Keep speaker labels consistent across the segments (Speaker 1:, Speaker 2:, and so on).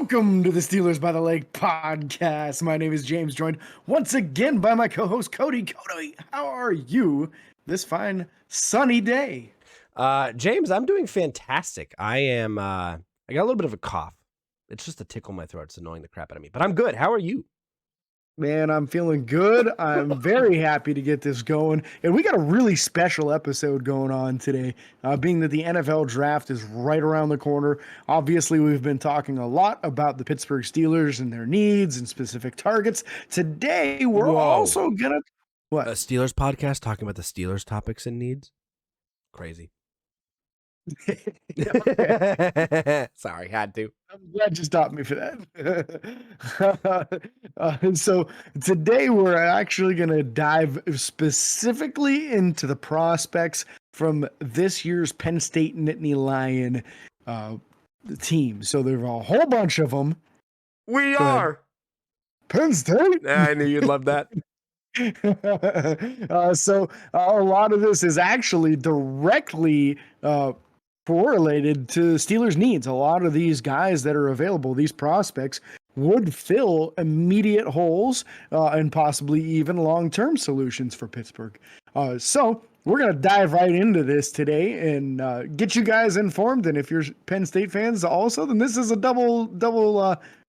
Speaker 1: Welcome to the Steelers by the Lake podcast. My name is James, joined once again by my co-host Cody. Cody, how are you this fine sunny day?
Speaker 2: James, I'm doing fantastic. I got a little bit of a cough. It's just a tickle in my throat. It's annoying the crap out of me, but I'm good. How are you?
Speaker 1: Man, I'm feeling good. I'm very happy to get this going. And we got a really special episode going on today, being that the NFL draft is right around the corner. Obviously, we've been talking a lot about the Pittsburgh Steelers and their needs and specific targets. Today, we're also going to... What?
Speaker 2: A Steelers podcast talking about the Steelers topics and needs? Crazy. Sorry, had to.
Speaker 1: I'm glad you stopped me for that. So today we're actually going to dive specifically into the prospects from this year's Penn State Nittany Lion team. So there's a whole bunch of them.
Speaker 2: We are
Speaker 1: Penn State.
Speaker 2: I knew you'd love that.
Speaker 1: So a lot of this is actually directly correlated to Steelers' needs. A lot of these guys that are available, these prospects, would fill immediate holes and possibly even long-term solutions for Pittsburgh. So we're going to dive right into this today and get you guys informed. And if you're Penn State fans also, then this is a double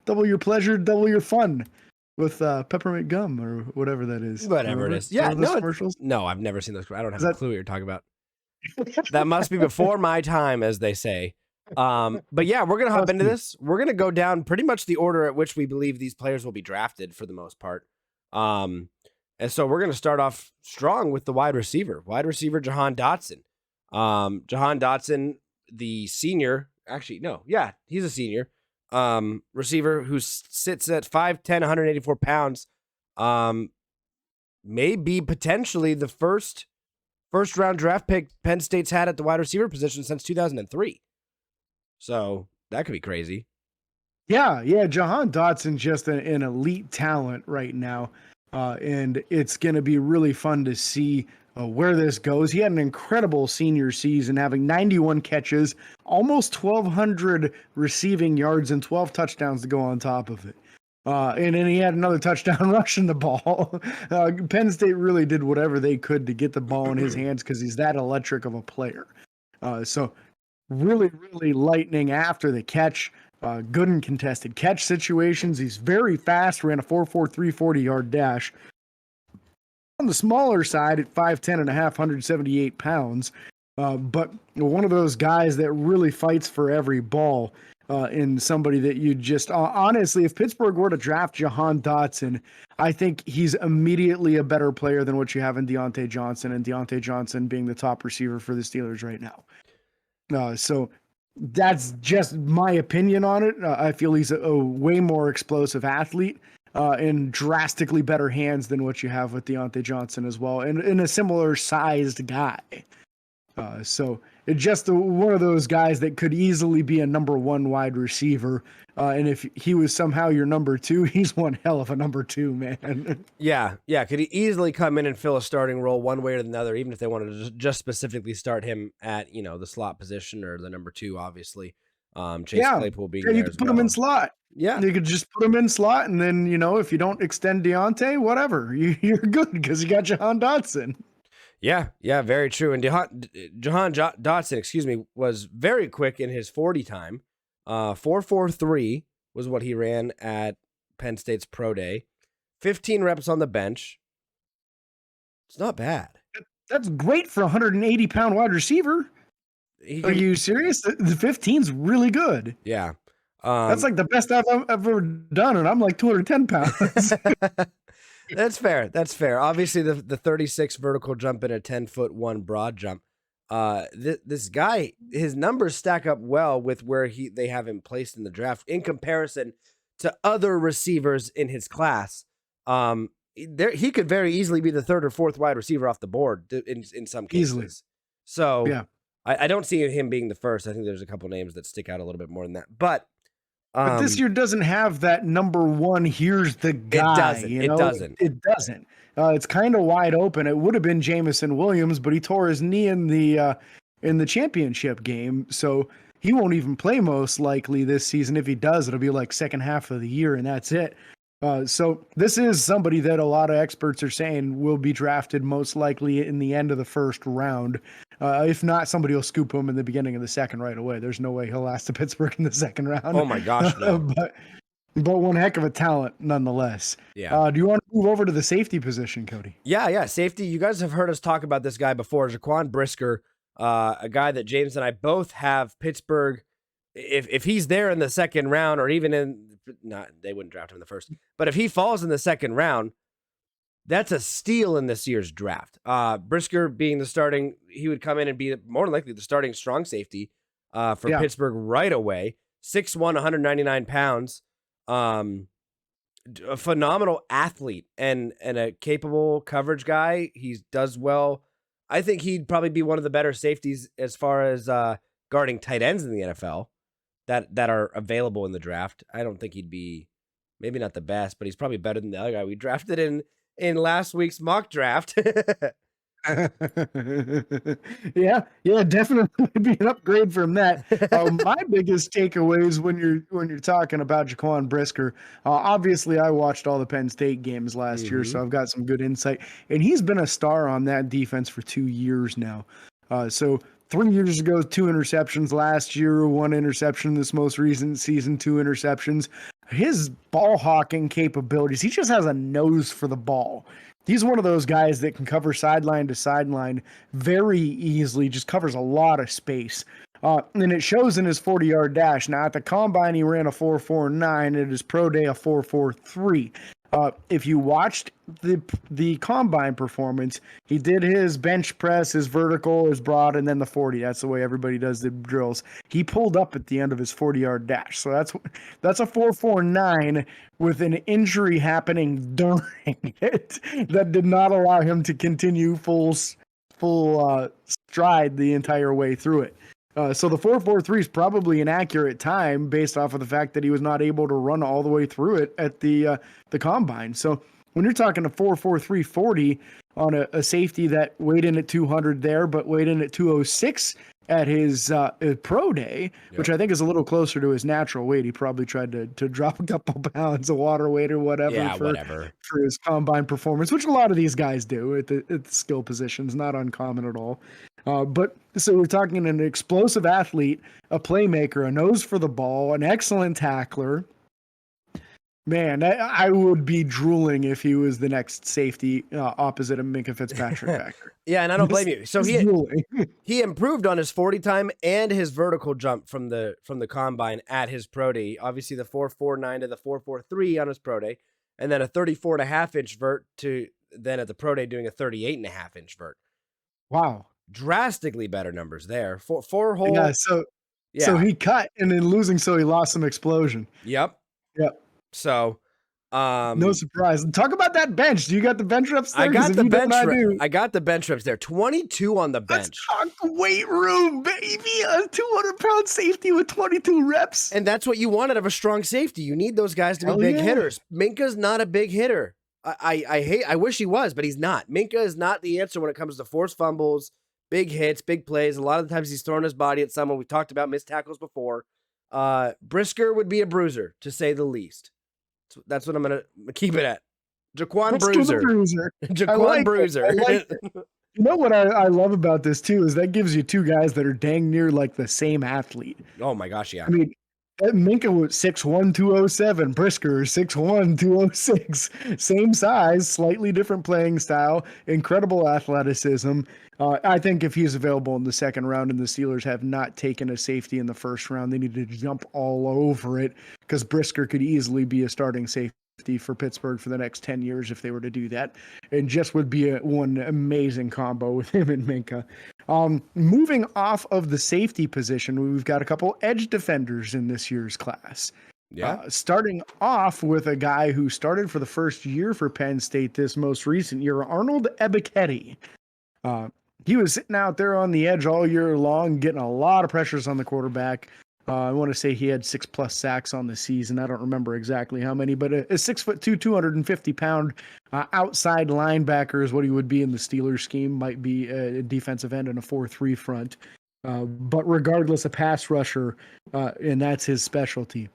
Speaker 1: your pleasure, double your fun with peppermint gum or whatever that is.
Speaker 2: Whatever it is. Yeah,
Speaker 1: commercials?
Speaker 2: No, I've never seen those. I don't have a clue what you're talking about. That must be before my time, as they say. But yeah, we're going to hop into this. We're going to go down pretty much the order at which we believe these players will be drafted for the most part. And so we're going to start off strong with the wide receiver Jahan Dotson. Jahan Dotson, the senior, he's a senior receiver who sits at 5'10", 184 pounds. May be potentially the first round draft pick Penn State's had at the wide receiver position since 2003. So that could be crazy.
Speaker 1: Yeah. Jahan Dotson's just an elite talent right now. And it's going to be really fun to see where this goes. He had an incredible senior season, having 91 catches, almost 1,200 receiving yards, and 12 touchdowns to go on top of it. And then he had another touchdown rushing the ball. Penn State really did whatever they could to get the ball in his hands because he's that electric of a player. So really, really lightning after the catch. Good in contested catch situations. He's very fast, ran a 4.43 40-yard dash. On the smaller side at 5'10 and a half, 178 pounds. But one of those guys that really fights for every ball. In somebody that you just honestly, if Pittsburgh were to draft Jahan Dotson, I think he's immediately a better player than what you have in Deontay Johnson, and Deontay Johnson being the top receiver for the Steelers right now. So that's just my opinion on it. I feel he's a way more explosive athlete in drastically better hands than what you have with Deontay Johnson as well, and in a similar sized guy. So it's just one of those guys that could easily be a number one wide receiver. And if he was somehow your number two, he's one hell of a number two, man.
Speaker 2: Yeah. Could he easily come in and fill a starting role one way or another, even if they wanted to just specifically start him at, the slot position or the number two, obviously. Chase Claypool being there
Speaker 1: you could put him in slot.
Speaker 2: Yeah.
Speaker 1: You could just put him in slot, and then, if you don't extend Deontay, whatever, you're good because you got Jahan Dotson.
Speaker 2: Yeah, very true. And Jahan Dotson, was very quick in his 40 time. 4.43 was what he ran at Penn State's pro day. 15 reps on the bench. It's not bad.
Speaker 1: That's great for a 180-pound wide receiver. Are you serious? The 15's really good.
Speaker 2: Yeah.
Speaker 1: That's like the best I've ever done, and I'm like 210 pounds.
Speaker 2: That's fair. Obviously, the 36 vertical jump and a 10'1" broad jump. This guy, his numbers stack up well with where they have him placed in the draft in comparison to other receivers in his class. He could very easily be the third or fourth wide receiver off the board in some cases.
Speaker 1: Easily.
Speaker 2: So
Speaker 1: yeah,
Speaker 2: I don't see him being the first. I think there's a couple names that stick out a little bit more than that, but
Speaker 1: this year doesn't have that number one, here's the guy.
Speaker 2: It doesn't.
Speaker 1: It doesn't. It's kind of wide open. It would have been Jamison Williams, but he tore his knee in the championship game. So he won't even play most likely this season. If he does, it'll be like second half of the year, and that's it. So this is somebody that a lot of experts are saying will be drafted most likely in the end of the first round. If not, somebody will scoop him in the beginning of the second right away. There's no way he'll last to Pittsburgh in the second round.
Speaker 2: Oh my gosh, no.
Speaker 1: But one heck of a talent nonetheless.
Speaker 2: Yeah.
Speaker 1: Do you want to move over to the safety position, Cody?
Speaker 2: Yeah. Safety. You guys have heard us talk about this guy before, Jaquan Brisker, a guy that James and I both have Pittsburgh. If he's there in the second round, or even they wouldn't draft him in the first, but if he falls in the second round, that's a steal in this year's draft. Brisker being the starting, he would come in and be more than likely the starting strong safety for Pittsburgh right away. 6'1", 199 pounds. A phenomenal athlete and a capable coverage guy. He does well. I think he'd probably be one of the better safeties as far as guarding tight ends in the NFL that are available in the draft. I don't think he'd be, maybe not the best, but he's probably better than the other guy we drafted in last week's mock draft.
Speaker 1: yeah, definitely be an upgrade from that. My biggest takeaways when you're talking about Jaquan Brisker, obviously I watched all the Penn State games last year, so I've got some good insight, and he's been a star on that defense for 2 years now. So 3 years ago, 2 interceptions. Last year, 1 interception. This most recent season, 2 interceptions. His ball hawking capabilities, he just has a nose for the ball. He's one of those guys that can cover sideline to sideline very easily, just covers a lot of space. And it shows in his 40-yard dash. Now, at the combine, he ran a 4.49. At his pro day, a 4.43. If you watched the combine performance, he did his bench press, his vertical, his broad, and then the 40. That's the way everybody does the drills. He pulled up at the end of his 40-yard dash. So that's a 4.49 with an injury happening during it that did not allow him to continue full stride the entire way through it. So the 4.43 is probably an accurate time based off of the fact that he was not able to run all the way through it at the combine. So when you're talking a 4.43 40 on a safety that weighed in at 200 there, but weighed in at 206 at his pro day, which I think is a little closer to his natural weight. He probably tried to drop a couple pounds of water weight or whatever for his combine performance, which a lot of these guys do at the skill positions, not uncommon at all. But so we're talking an explosive athlete, a playmaker, a nose for the ball, an excellent tackler. Man, I would be drooling if he was the next safety opposite of Minkah Fitzpatrick back there.
Speaker 2: Yeah, and I don't blame you. So he improved on his 40 time and his vertical jump from the combine at his pro day. Obviously, the 4.49 to the 4.43 on his pro day, and then a 34.5-inch vert to then at the pro day doing a 38.5-inch vert.
Speaker 1: Wow.
Speaker 2: Drastically better numbers there. Four hole.
Speaker 1: Yeah, so he cut, and in losing, so he lost some explosion.
Speaker 2: Yep. So,
Speaker 1: no surprise. Talk about that bench. Do you got the bench reps there?
Speaker 2: I got the bench reps there. 22 on the bench.
Speaker 1: Let's talk weight room, baby. A 200-pound safety with 22 reps.
Speaker 2: And that's what you want out of a strong safety. You need those guys to be big hitters. Minkah's not a big hitter. I wish he was, but he's not. Minkah is not the answer when it comes to forced fumbles, big hits, big plays. A lot of the times he's throwing his body at someone. We talked about missed tackles before. Brisker would be a bruiser, to say the least. That's what I'm going to keep it at. Jaquan Bruiser. Jaquan Bruiser.
Speaker 1: You know what I love about this, too, is that gives you 2 guys that are dang near like the same athlete.
Speaker 2: Oh, my gosh, yeah.
Speaker 1: I mean, Minkah was 6'1", 207. Brisker 6'1", 206. Same size, slightly different playing style, incredible athleticism. I think if he's available in the second round and the Steelers have not taken a safety in the first round, they need to jump all over it because Brisker could easily be a starting safety for Pittsburgh for the next 10 years if they were to do that. And just would be one amazing combo with him and Minkah. Moving off of the safety position, we've got a couple edge defenders in this year's class.
Speaker 2: Yeah.
Speaker 1: Starting off with a guy who started for the first year for Penn State this most recent year, Arnold Ebiketie. He was sitting out there on the edge all year long, getting a lot of pressures on the quarterback. I want to say he had 6+ sacks on the season. I don't remember exactly how many, but a 6'2", 250-pound outside linebacker is what he would be in the Steelers scheme. Might be a defensive end and a 4-3 front. But regardless, a pass rusher, and that's his specialty.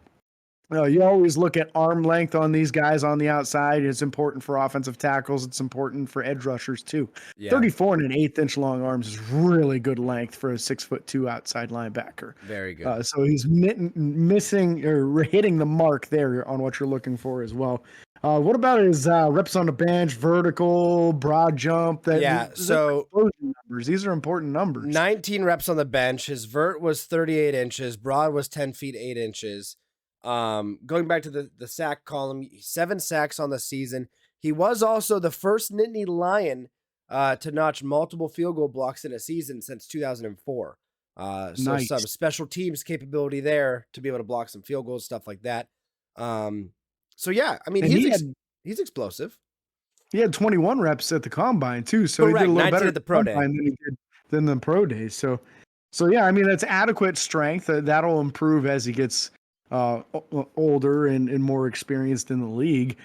Speaker 1: You always look at arm length on these guys on the outside. It's important for offensive tackles. It's important for edge rushers too.
Speaker 2: Yeah.
Speaker 1: 34 and an 1/8 inch long arms is really good length for a 6'2" outside linebacker.
Speaker 2: Very good.
Speaker 1: So he's missing or hitting the mark there on what you're looking for as well. What about his reps on the bench, vertical, broad jump?
Speaker 2: So
Speaker 1: numbers. These are important numbers.
Speaker 2: 19 reps on the bench. His vert was 38 inches. Broad was 10 feet 8 inches. Going back to the sack column, 7 sacks on the season. He was also the first Nittany Lion to notch multiple field goal blocks in a season since 2004. So
Speaker 1: Nice.
Speaker 2: Some special teams capability there to be able to block some field goals, stuff like that. So yeah, I mean, he's explosive.
Speaker 1: He had 21 reps at the combine too, so
Speaker 2: Correct.
Speaker 1: he did a little better
Speaker 2: at the pro day
Speaker 1: than the pro days. So yeah, I mean, that's adequate strength. That'll improve as he gets older and more experienced in the league.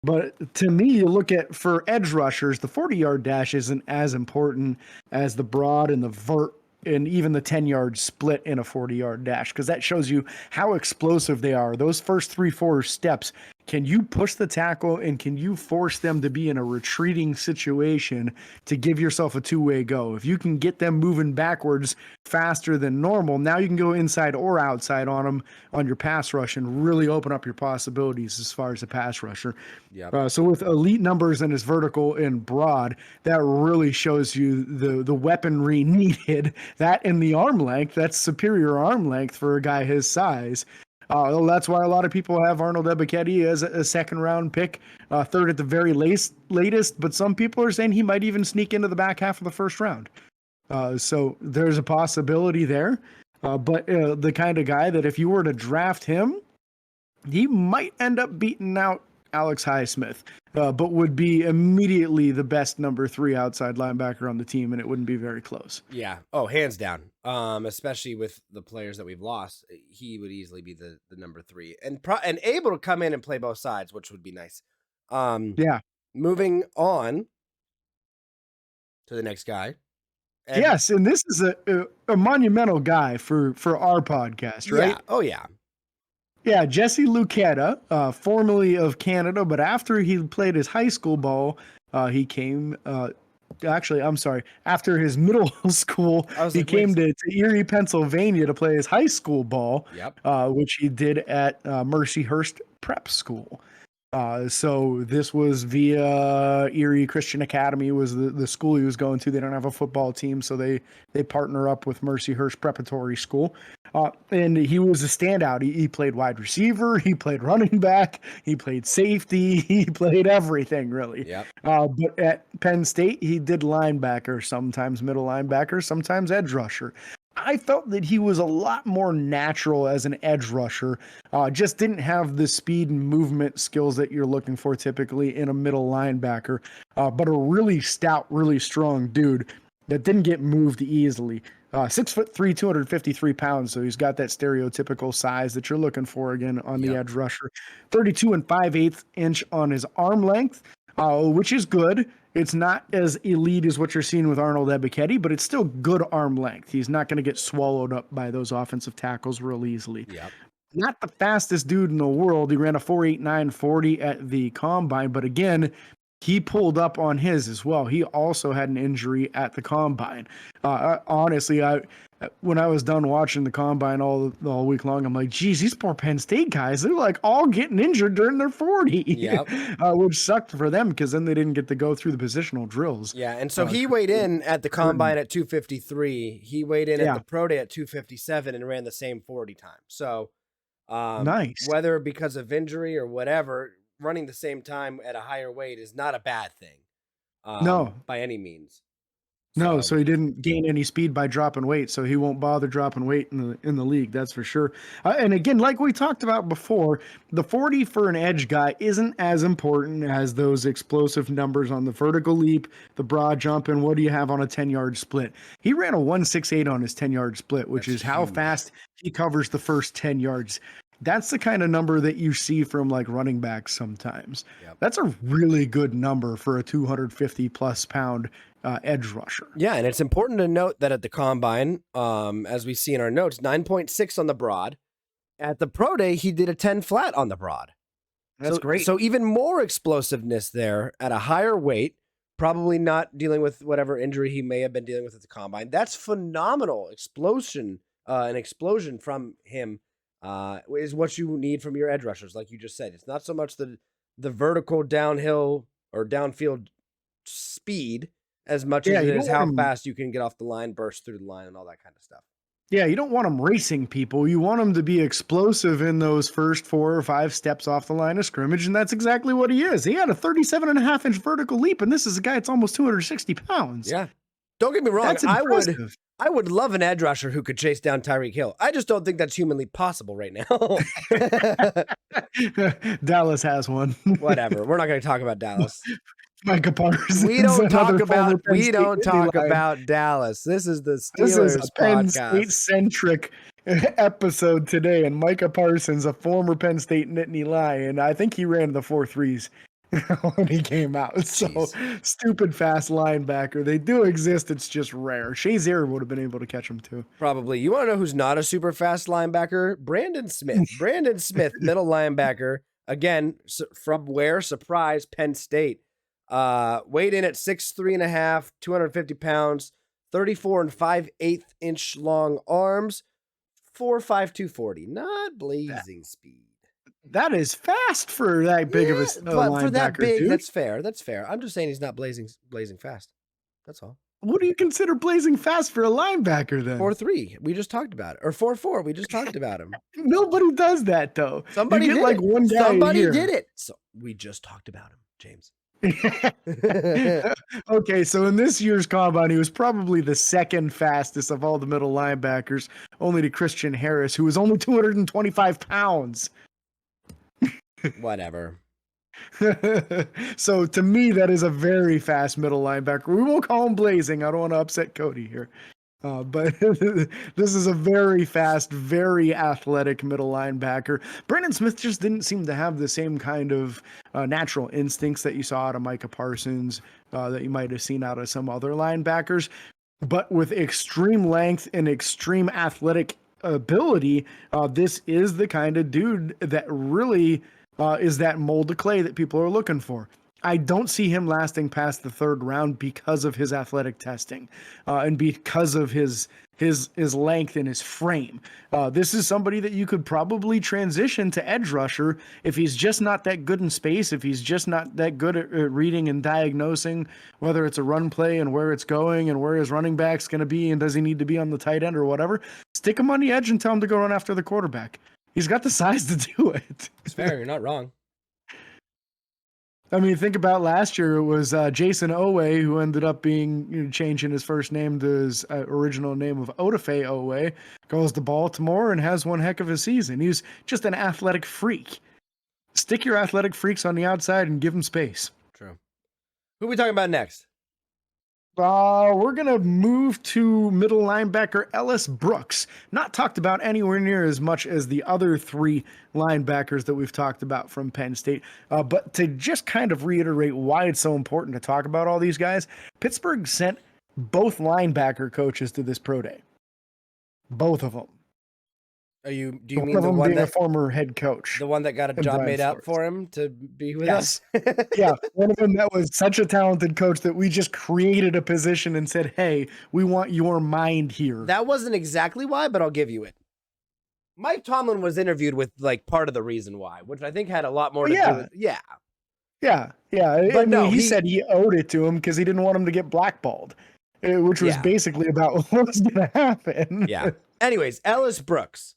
Speaker 1: But to me, you look at for edge rushers, the 40-yard dash isn't as important as the broad and the vert and even the 10-yard split in a 40-yard dash, because that shows you how explosive they are. Those first 3-4 steps, can you push the tackle and can you force them to be in a retreating situation to give yourself a two-way go? If you can get them moving backwards faster than normal, now you can go inside or outside on them on your pass rush and really open up your possibilities as far as a pass rusher.
Speaker 2: Yep.
Speaker 1: So with elite numbers in his vertical and broad, that really shows you the weaponry needed. That and the arm length, that's superior arm length for a guy his size. That's why a lot of people have Arnold Ebiketie as a second-round pick, third at the very latest. But some people are saying he might even sneak into the back half of the first round. So there's a possibility there. But the kind of guy that if you were to draft him, he might end up beating out Alex Highsmith, but would be immediately the best number 3 outside linebacker on the team, and it wouldn't be very close.
Speaker 2: Yeah. Oh, hands down. Especially with the players that we've lost, he would easily be the number 3 and able to come in and play both sides, which would be nice.
Speaker 1: Yeah.
Speaker 2: Moving on to the next guy.
Speaker 1: Yes, and this is a monumental guy for our podcast, right?
Speaker 2: Yeah. Oh, yeah.
Speaker 1: Yeah, Jesse Luketa, formerly of Canada, but after he played his high school ball, he came. After his middle school, he came to Erie, Pennsylvania, to play his high school ball.
Speaker 2: Yep.
Speaker 1: Which he did at Mercyhurst Prep School. So this was via Erie Christian Academy was the school he was going to. They don't have a football team, so they partner up with Mercyhurst Preparatory School. And he was a standout. He played wide receiver, he played running back, he played safety, he played everything really.
Speaker 2: Yep.
Speaker 1: But at Penn State, he did linebacker, sometimes middle linebacker, sometimes edge rusher. I felt that he was a lot more natural as an edge rusher, just didn't have the speed and movement skills that you're looking for typically in a middle linebacker, but a really stout, really strong dude that didn't get moved easily. 6'3", 253 pounds, so he's got that stereotypical size that you're looking for again on the edge rusher. 32 and 5/8 inch on his arm length, which is good. It's not as elite as what you're seeing with Arnold Ebiketie, but it's still good arm length. He's not going to get swallowed up by those offensive tackles real easily.
Speaker 2: Yep.
Speaker 1: Not the fastest dude in the world. He ran a 4.89 40 at the combine, but again, he pulled up on his as well. He also had an injury at the combine. Honestly, when I was done watching the combine all week long, I'm like, geez, these poor Penn State guys, they're like all getting injured during their 40, which sucked for them because then they didn't get to go through the positional drills.
Speaker 2: Yeah, and so he weighed in at the combine at 253. He weighed in at the pro day at 257 and ran the same 40 time. So
Speaker 1: nice.
Speaker 2: Whether because of injury or whatever, running the same time at a higher weight is not a bad thing.
Speaker 1: No,
Speaker 2: by any means.
Speaker 1: No, so he didn't gain any speed by dropping weight, so he won't bother dropping weight in the league, that's for sure. And again, like we talked about before, the 40 for an edge guy isn't as important as those explosive numbers on the vertical leap, the broad jump, and what do you have on a 10-yard split. He ran a 1.68 on his 10-yard split, which is how fast he covers the first 10 yards. That's the kind of number that you see from like running backs sometimes.
Speaker 2: Yep.
Speaker 1: That's a really good number for a 250 plus pound edge rusher.
Speaker 2: Yeah, and it's important to note that at the combine, as we see in our notes, 9.6 on the broad. At the pro day, he did a 10 flat on the broad.
Speaker 1: That's great.
Speaker 2: So even more explosiveness there at a higher weight, probably not dealing with whatever injury he may have been dealing with at the combine. That's phenomenal explosion. An explosion from him is what you need from your edge rushers, like you just said. It's not so much the vertical downhill or downfield speed as much as it is how fast you can get off the line, burst through the line, and all that kind of stuff.
Speaker 1: Yeah, you don't want them racing people. You want them to be explosive in those first 4 or 5 steps off the line of scrimmage, and that's exactly what he is. He had a 37.5-inch vertical leap, and this is a guy that's almost 260 pounds.
Speaker 2: Yeah. Don't get me wrong.
Speaker 1: That's impressive.
Speaker 2: I would love an edge rusher who could chase down Tyreek Hill. I just don't think that's humanly possible right now.
Speaker 1: Dallas has one.
Speaker 2: Whatever. We're not going to talk about Dallas.
Speaker 1: Micah Parsons.
Speaker 2: We don't talk about Dallas. This is the Steelers
Speaker 1: This is a Penn
Speaker 2: podcast.
Speaker 1: State-centric episode today, and Micah Parsons, a former Penn State Nittany Lion, I think he ran the 4.3s when he came out. So stupid fast linebacker. They do exist. It's just rare. Shazier would have been able to catch him too.
Speaker 2: Probably. You want to know who's not a super fast linebacker? Brandon Smith. Brandon Smith, middle linebacker. Again, from where? Surprise, Penn State. Weighed in at 6'3.5", 250 pounds, 34 5/8 inch long arms, 4'5", 240. Not blazing speed.
Speaker 1: That is fast for that big of a linebacker,
Speaker 2: but for that big,
Speaker 1: dude.
Speaker 2: that's fair. That's fair. I'm just saying he's not blazing fast. That's all.
Speaker 1: What do you consider blazing fast for a linebacker then?
Speaker 2: 4.3. We just talked about it. Or 4.4. We just talked about him.
Speaker 1: Nobody does that though.
Speaker 2: Somebody did
Speaker 1: like
Speaker 2: it.
Speaker 1: One guy
Speaker 2: Somebody
Speaker 1: a year.
Speaker 2: did it. So we just talked about him, James.
Speaker 1: Okay, so in this year's combine, he was probably the second fastest of all the middle linebackers, only to Christian Harris, who was only 225 pounds.
Speaker 2: Whatever.
Speaker 1: So to me, that is a very fast middle linebacker. We won't call him blazing. I don't want to upset Cody here. But this is a very fast, very athletic middle linebacker. Brandon Smith just didn't seem to have the same kind of natural instincts that you saw out of Micah Parsons, that you might have seen out of some other linebackers. But with extreme length and extreme athletic ability, this is the kind of dude that really is that mold of clay that people are looking for. I don't see him lasting past the 3rd round because of his athletic testing and because of his length and his frame. This is somebody that you could probably transition to edge rusher if he's just not that good in space, if he's just not that good at reading and diagnosing whether it's a run play and where it's going and where his running back's going to be and does he need to be on the tight end or whatever. Stick him on the edge and tell him to go run after the quarterback. He's got the size to do it.
Speaker 2: It's fair. You're not wrong.
Speaker 1: I mean, think about last year. It was Jason Owe who ended up being changing his first name to his original name of Odafe Owe. Goes to Baltimore and has one heck of a season. He's just an athletic freak. Stick your athletic freaks on the outside and give them space.
Speaker 2: True. Who are we talking about next?
Speaker 1: We're going to move to middle linebacker Ellis Brooks. Not talked about anywhere near as much as the other 3 linebackers that we've talked about from Penn State. But to just kind of reiterate why it's so important to talk about all these guys, Pittsburgh sent both linebacker coaches to this pro day. Both of them.
Speaker 2: Do you
Speaker 1: one
Speaker 2: mean
Speaker 1: of
Speaker 2: the
Speaker 1: them
Speaker 2: one
Speaker 1: being
Speaker 2: that
Speaker 1: a former head coach?
Speaker 2: The one that got a job made up for him to be with us?
Speaker 1: Yeah, one of them that was such a talented coach that we just created a position and said, hey, we want your mind here.
Speaker 2: That wasn't exactly why, but I'll give you it. Mike Tomlin was interviewed with like part of the reason why, which I think had a lot more to do with
Speaker 1: Yeah. But no, he said he owed it to him because he didn't want him to get blackballed, which was basically about what was going to happen.
Speaker 2: Yeah. Anyways, Ellis Brooks.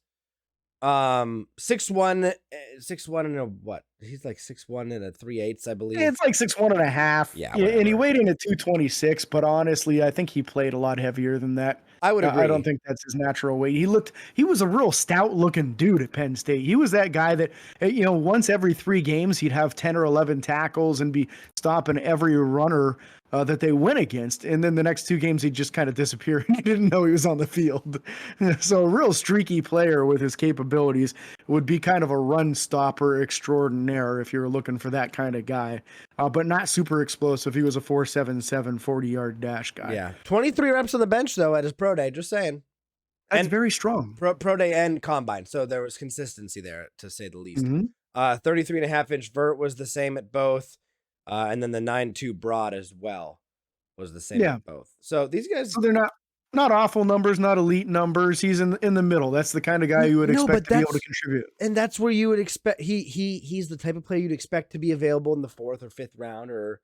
Speaker 2: 6'1" and a what? He's like 6'1" and a 3/8, I believe.
Speaker 1: It's like 6'1.5".
Speaker 2: Yeah,
Speaker 1: And he
Speaker 2: whatever.
Speaker 1: weighed in at 226, but honestly, I think he played a lot heavier than that.
Speaker 2: I would agree.
Speaker 1: I don't think that's his natural weight. He was a real stout looking dude at Penn State. He was that guy that, once every 3 games, he'd have 10 or 11 tackles and be stopping every runner that they went against. And then the next 2 games, he'd just kind of disappear. And you didn't know he was on the field. So a real streaky player with his capabilities would be kind of a run stopper extraordinaire if you were looking for that kind of guy. But not super explosive. He was a 4.77 40-yard dash guy.
Speaker 2: Yeah. 23 reps on the bench, though, at his pro day, just saying.
Speaker 1: That's very strong.
Speaker 2: Pro day and combine. So there was consistency there, to say the least. 33.5-inch vert was the same at both. And then the 9.2 broad as well was the same at both. So these guys.
Speaker 1: So they're not awful numbers, not elite numbers. He's in the middle. That's the kind of guy you would expect to be able to contribute.
Speaker 2: And that's where you would expect he's the type of player you'd expect to be available in the 4th or 5th round or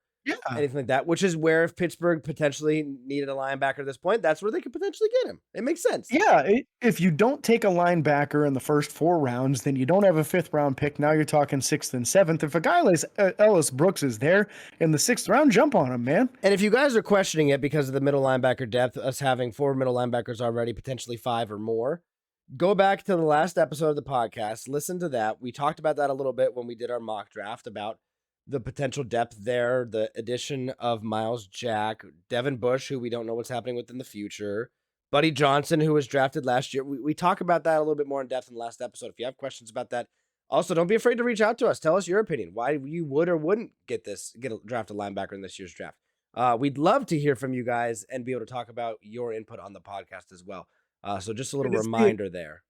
Speaker 2: anything like that, which is where if Pittsburgh potentially needed a linebacker at this point, that's where they could potentially get him. It makes sense.
Speaker 1: Yeah, if you don't take a linebacker in the first 4 rounds, then you don't have a 5th round pick. Now you're talking 6th and 7th. If a guy like Ellis Brooks is there in the 6th round, jump on him, man.
Speaker 2: And if you guys are questioning it because of the middle linebacker depth, us having 4 middle linebackers already, potentially 5 or more, go back to the last episode of the podcast, listen to that. We talked about that a little bit when we did our mock draft about the potential depth there, the addition of Miles Jack, Devin Bush, who we don't know what's happening with in the future, Buddy Johnson, who was drafted last year. We talk about that a little bit more in depth in the last episode. If you have questions about that, also don't be afraid to reach out to us. Tell us your opinion, why you would or wouldn't get a drafted linebacker in this year's draft. We'd love to hear from you guys and be able to talk about your input on the podcast as well. So just a little reminder there.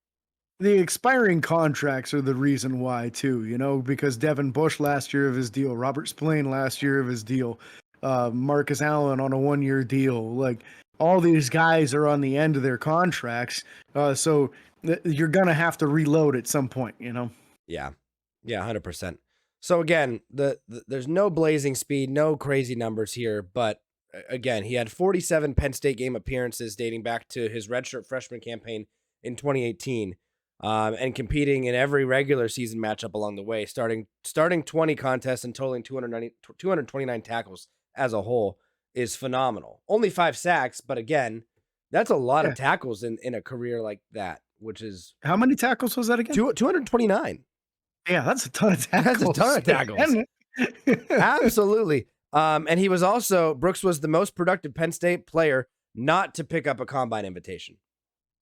Speaker 1: The expiring contracts are the reason why too, because Devin Bush last year of his deal, Robert Spillane last year of his deal, Marcus Allen on a 1-year deal. Like all these guys are on the end of their contracts. So you're going to have to reload at some point,
Speaker 2: Yeah. Yeah. 100%. So again, there's no blazing speed, no crazy numbers here, but again, he had 47 Penn State game appearances dating back to his redshirt freshman campaign in 2018. And competing in every regular season matchup along the way, starting 20 contests and totaling 229 tackles as a whole is phenomenal. Only 5 sacks, but again, that's a lot of tackles in a career like that, which is...
Speaker 1: How many tackles was that again?
Speaker 2: 229.
Speaker 1: Yeah, that's a ton of tackles.
Speaker 2: That's a ton of tackles. Absolutely. And he was also... Brooks was the most productive Penn State player not to pick up a combine invitation.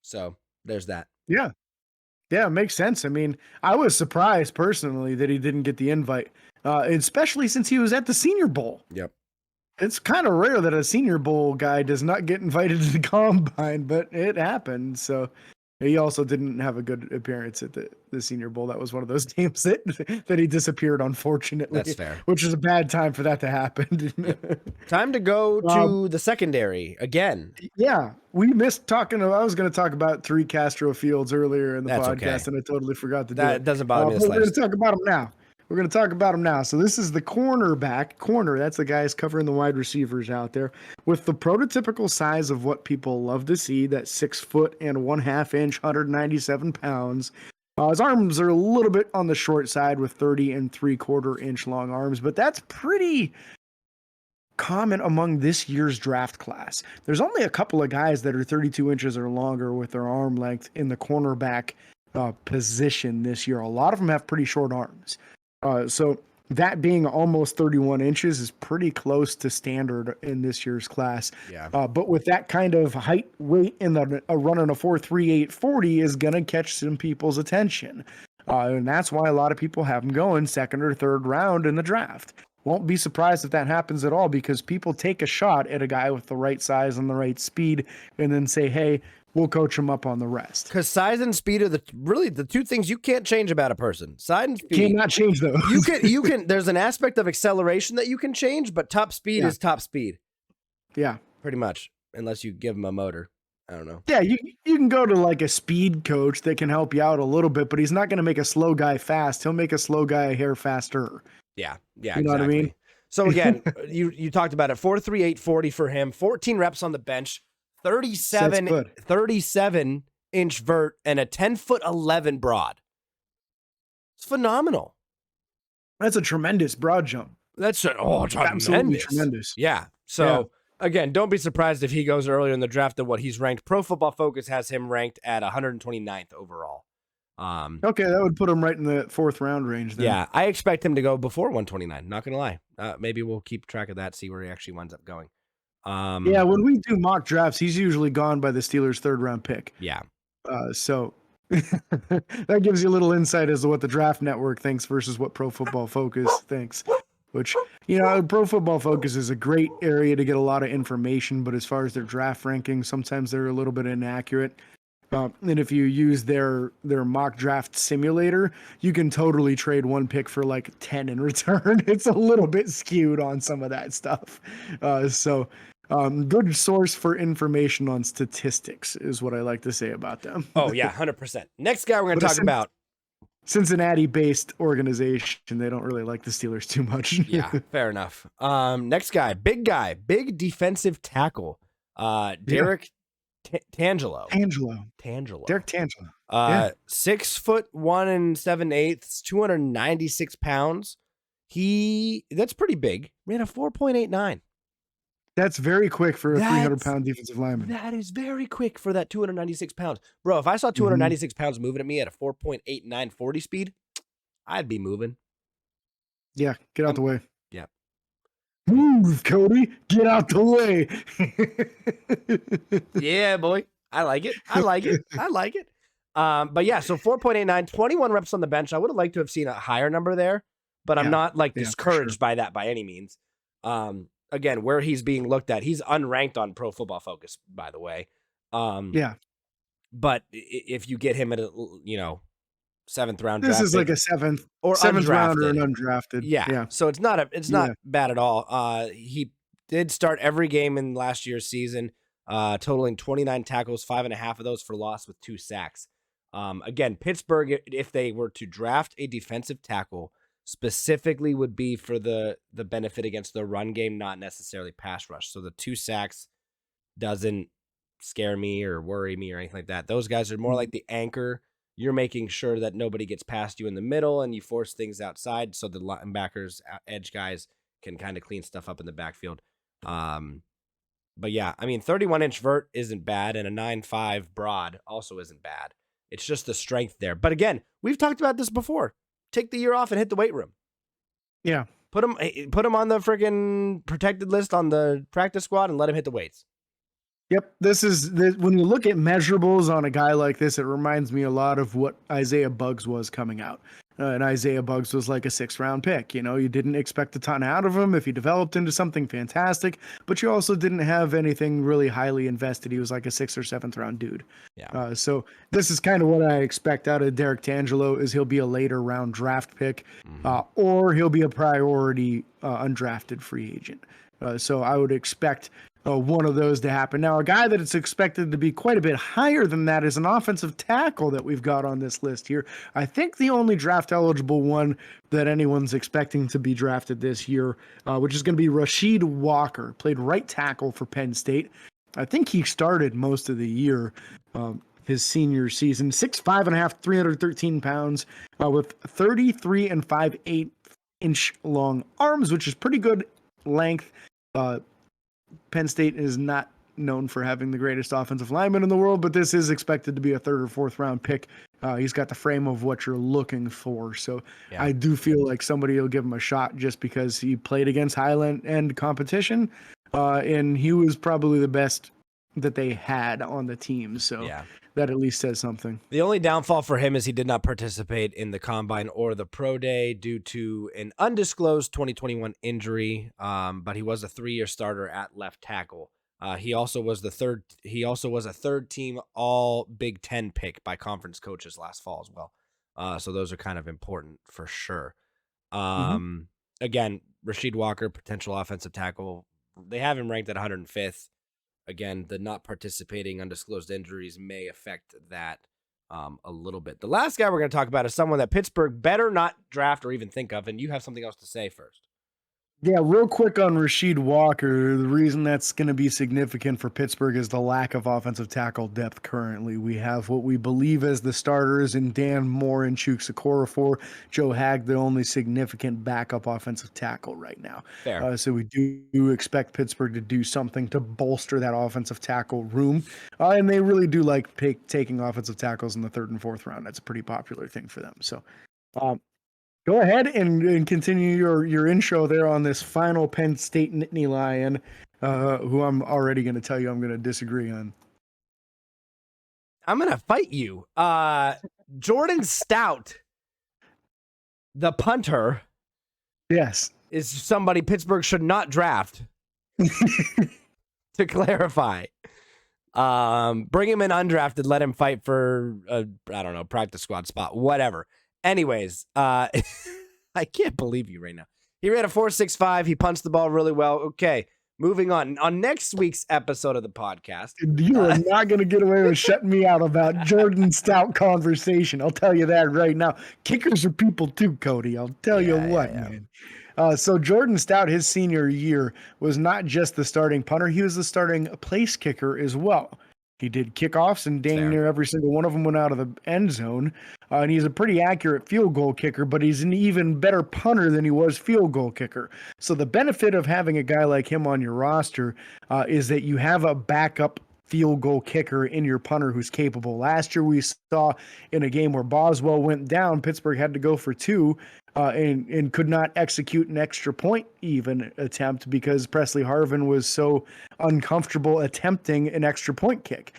Speaker 2: So there's that.
Speaker 1: Yeah. Yeah, it makes sense. I mean, I was surprised personally that he didn't get the invite, especially since he was at the Senior Bowl.
Speaker 2: Yep.
Speaker 1: It's kind of rare that a Senior Bowl guy does not get invited to the combine, but it happened. So he also didn't have a good appearance at the Senior Bowl. That was one of those games that he disappeared, unfortunately.
Speaker 2: That's fair.
Speaker 1: Which is a bad time for that to happen.
Speaker 2: Yep. Time to go to the secondary again.
Speaker 1: Yeah, we missed talking. I was going to talk about Tariq Castro Fields earlier in the podcast, and I totally forgot to do it.
Speaker 2: That doesn't bother me.
Speaker 1: We're going to talk about him now. So this is the corner. That's the guys covering the wide receivers out there with the prototypical size of what people love to see. That 6 foot and 1/2 inch, 197 pounds. His arms are a little bit on the short side with 30 and 3/4 inch long arms, but that's pretty common among this year's draft class. There's only a couple of guys that are 32 inches or longer with their arm length in the cornerback position this year. A lot of them have pretty short arms. So that being almost 31 inches is pretty close to standard in this year's class.
Speaker 2: Yeah.
Speaker 1: But with that kind of height, weight, and a running a 4.38 40 is going to catch some people's attention. And that's why a lot of people have him going 2nd or 3rd round in the draft. Won't be surprised if that happens at all, because people take a shot at a guy with the right size and the right speed and then say, hey, we'll coach him up on the rest.
Speaker 2: Because size and speed are the 2 things you can't change about a person. Size and speed.
Speaker 1: Cannot change those.
Speaker 2: You can. There's an aspect of acceleration that you can change, but top speed is top speed.
Speaker 1: Yeah.
Speaker 2: Pretty much. Unless you give him a motor. I don't know.
Speaker 1: Yeah, you can go to like a speed coach that can help you out a little bit, but he's not going to make a slow guy fast. He'll make a slow guy a hair faster.
Speaker 2: Yeah,
Speaker 1: you know what I mean?
Speaker 2: So again, you talked about it. 4.38 40 for him. 14 reps on the bench. 37 inch vert and a 10 foot 11 broad. It's phenomenal.
Speaker 1: That's a tremendous broad jump.
Speaker 2: That's
Speaker 1: Absolutely
Speaker 2: tremendous.
Speaker 1: tremendous.
Speaker 2: Yeah. So again, don't be surprised if he goes earlier in the draft than what he's ranked. Pro Football Focus has him ranked at 129th overall.
Speaker 1: Okay, that would put him right in the 4th round range then.
Speaker 2: Yeah, I expect him to go before 129. Not gonna lie. Maybe we'll keep track of that, see where he actually winds up going.
Speaker 1: Yeah, when we do mock drafts, he's usually gone by the Steelers' 3rd round pick.
Speaker 2: Yeah.
Speaker 1: So that gives you a little insight as to what the Draft Network thinks versus what Pro Football Focus thinks. Which, Pro Football Focus is a great area to get a lot of information, but as far as their draft rankings, sometimes they're a little bit inaccurate. And if you use their mock draft simulator, you can totally trade one pick for like 10 in return. It's a little bit skewed on some of that stuff. Good source for information on statistics is what I like to say about them.
Speaker 2: Oh, yeah, 100%. Next guy we're going to talk about.
Speaker 1: Cincinnati-based organization. They don't really like the Steelers too much.
Speaker 2: Yeah, fair enough. Next guy, big defensive tackle. Derek Tangelo.
Speaker 1: Derek Tangelo.
Speaker 2: 6 foot 1 7/8, 296 pounds. That's pretty big. Ran a 4.89.
Speaker 1: That's very quick for a 300-pound defensive lineman.
Speaker 2: That is very quick for that 296 pounds. Bro, if I saw 296 pounds moving at me at a 4.89 40 speed, I'd be moving.
Speaker 1: Yeah, get out the way.
Speaker 2: Yeah.
Speaker 1: Move, Cody. Get out the way.
Speaker 2: Yeah, boy. I like it. But yeah, so 4.89, 21 reps on the bench. I would have liked to have seen a higher number there, but I'm not discouraged by that by any means. Again, where he's being looked at, he's unranked on Pro Football Focus, by the way. But if you get him at a 7th round,
Speaker 1: this is like a seventh round or an undrafted.
Speaker 2: Yeah. So it's not bad at all. He did start every game in last year's season, totaling 29 tackles, 5.5 of those for loss with 2 sacks. Again, Pittsburgh, if they were to draft a defensive tackle, specifically would be for the benefit against the run game, not necessarily pass rush. So the 2 sacks doesn't scare me or worry me or anything like that. Those guys are more like the anchor. You're making sure that nobody gets past you in the middle and you force things outside so the linebackers, edge guys can kind of clean stuff up in the backfield. But yeah, I mean, 31-inch vert isn't bad, and a 9.5 broad also isn't bad. It's just the strength there. But again, we've talked about this before. Take the year off and hit the weight room.
Speaker 1: Yeah.
Speaker 2: Put him on the freaking protected list on the practice squad and let him hit the weights.
Speaker 1: Yep. When you look at measurables on a guy like this, it reminds me a lot of what Isaiah Buggs was coming out. And Isaiah Buggs was like a 6th round pick. You didn't expect a ton out of him if he developed into something fantastic, but you also didn't have anything really highly invested. He was like a 6th or 7th round dude.
Speaker 2: Yeah.
Speaker 1: So this is kind of what I expect out of Derek Tangelo is he'll be a later round draft pick, or he'll be a priority undrafted free agent. So I would expect one of those to happen. Now, a guy that it's expected to be quite a bit higher than that is an offensive tackle that we've got on this list here. I think the only draft eligible one that anyone's expecting to be drafted this year, which is going to be Rasheed Walker, played right tackle for Penn State. I think he started most of the year, his senior season. 6'5.5", 313 pounds, with 33 and 5/8 inch long arms, which is pretty good length. Penn State is not known for having the greatest offensive lineman in the world, but this is expected to be a 3rd or 4th round pick. He's got the frame of what you're looking for. So I do feel like somebody will give him a shot just because he played against Highland competition. And he was probably the best that they had on the team. So that at least says something.
Speaker 2: The only downfall for him is he did not participate in the combine or the pro day due to an undisclosed 2021 injury. But he was a 3-year starter at left tackle. He also was a 3rd team all Big Ten pick by conference coaches last fall as well. So those are kind of important for sure. Again, Rasheed Walker, potential offensive tackle. They have him ranked at 105th. Again, the not participating undisclosed injuries may affect that a little bit. The last guy we're going to talk about is someone that Pittsburgh better not draft or even think of, and you have something else to say first.
Speaker 1: Yeah, real quick on Rasheed Walker. The reason that's going to be significant for Pittsburgh is the lack of offensive tackle depth currently. We have what we believe as the starters in Dan Moore and Chuks Okorafor. Joe Hag, the only significant backup offensive tackle right now.
Speaker 2: Fair.
Speaker 1: So we do expect Pittsburgh to do something to bolster that offensive tackle room. And they really do like taking offensive tackles in the 3rd and 4th round. That's a pretty popular thing for them. So go ahead and continue your intro there on this final Penn State Nittany Lion, who I'm already going to tell you I'm going to disagree on.
Speaker 2: I'm going to fight you. Jordan Stout, the punter.
Speaker 1: Yes.
Speaker 2: Is somebody Pittsburgh should not draft. To clarify. Bring him in undrafted, let him fight for, practice squad spot, whatever. Anyways, I can't believe you right now. He ran a 4.65. He punched the ball really well. Okay, moving on. On next week's episode of the podcast.
Speaker 1: You are not going to get away with shutting me out about Jordan Stout conversation. I'll tell you that right now. Kickers are people too, Cody. I'll tell you what, man. So Jordan Stout, his senior year, was not just the starting punter. He was the starting place kicker as well. He did kickoffs, and dang near every single one of them went out of the end zone. And he's a pretty accurate field goal kicker, but he's an even better punter than he was field goal kicker. So the benefit of having a guy like him on your roster is that you have a backup field goal kicker in your punter who's capable. Last year we saw in a game where Boswell went down, Pittsburgh had to go for 2 and could not execute an extra point even attempt because Presley Harvin was so uncomfortable attempting an extra point kick.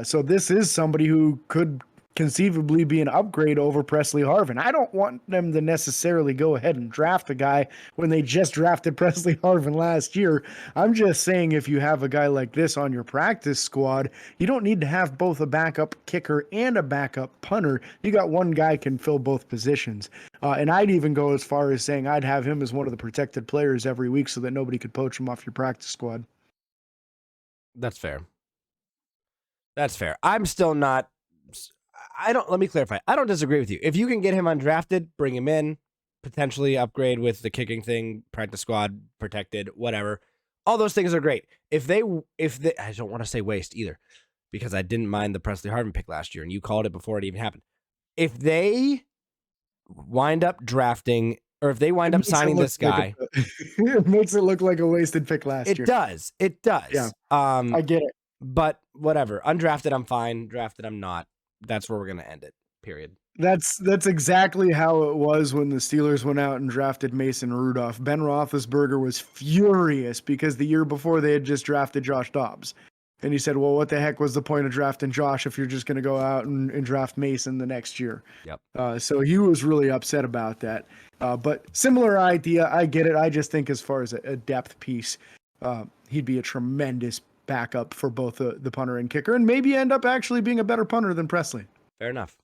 Speaker 1: So this is somebody who could conceivably be an upgrade over Presley Harvin. I don't want them to necessarily go ahead and draft a guy when they just drafted Presley Harvin last year. I'm just saying if you have a guy like this on your practice squad, you don't need to have both a backup kicker and a backup punter. You got one guy can fill both positions. And I'd even go as far as saying I'd have him as one of the protected players every week so that nobody could poach him off your practice squad.
Speaker 2: That's fair. That's fair. I'm still not... let me clarify. I don't disagree with you. If you can get him undrafted, bring him in, potentially upgrade with the kicking thing, practice squad, protected, whatever. All those things are great. If they, I don't want to say waste either, because I didn't mind the Presley Harvin pick last year, and you called it before it even happened. If they wind up drafting, or if they wind up signing this guy,
Speaker 1: it makes it look like a wasted pick last year.
Speaker 2: It does. It does.
Speaker 1: Yeah. I get it.
Speaker 2: But whatever. Undrafted, I'm fine. Drafted, I'm not. That's where we're going to end it, period.
Speaker 1: That's exactly how it was when the Steelers went out and drafted Mason Rudolph. Ben Roethlisberger was furious because the year before they had just drafted Josh Dobbs. And he said, well, what the heck was the point of drafting Josh if you're just going to go out and draft Mason the next year?
Speaker 2: Yep.
Speaker 1: So he was really upset about that. But similar idea, I get it. I just think as far as a depth piece, he'd be a tremendous backup for both the punter and kicker, and maybe end up actually being a better punter than Presley.
Speaker 2: Fair enough.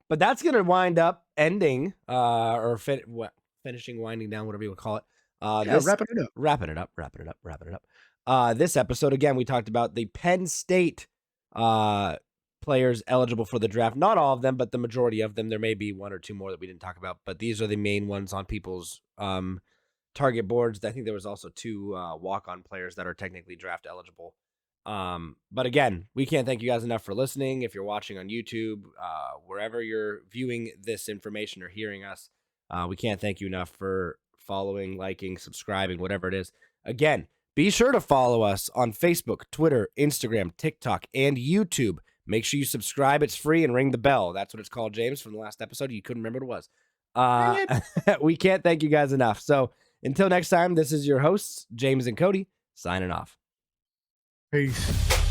Speaker 2: But that's going to wind up ending finishing, winding down, whatever you would call it. Wrapping it up. This episode, again, we talked about the Penn State players eligible for the draft. Not all of them, but the majority of them. There may be 1 or 2 more that we didn't talk about, but these are the main ones on people's target boards. I think there was also 2 walk-on players that are technically draft eligible. But again, we can't thank you guys enough for listening. If you're watching on YouTube, wherever you're viewing this information or hearing us, we can't thank you enough for following, liking, subscribing, whatever it is. Again, be sure to follow us on Facebook, Twitter, Instagram, TikTok, and YouTube. Make sure you subscribe. It's free, and ring the bell. That's what it's called, James, from the last episode. You couldn't remember what it was. We can't thank you guys enough. So until next time, this is your hosts, James and Cody, signing off.
Speaker 1: Peace.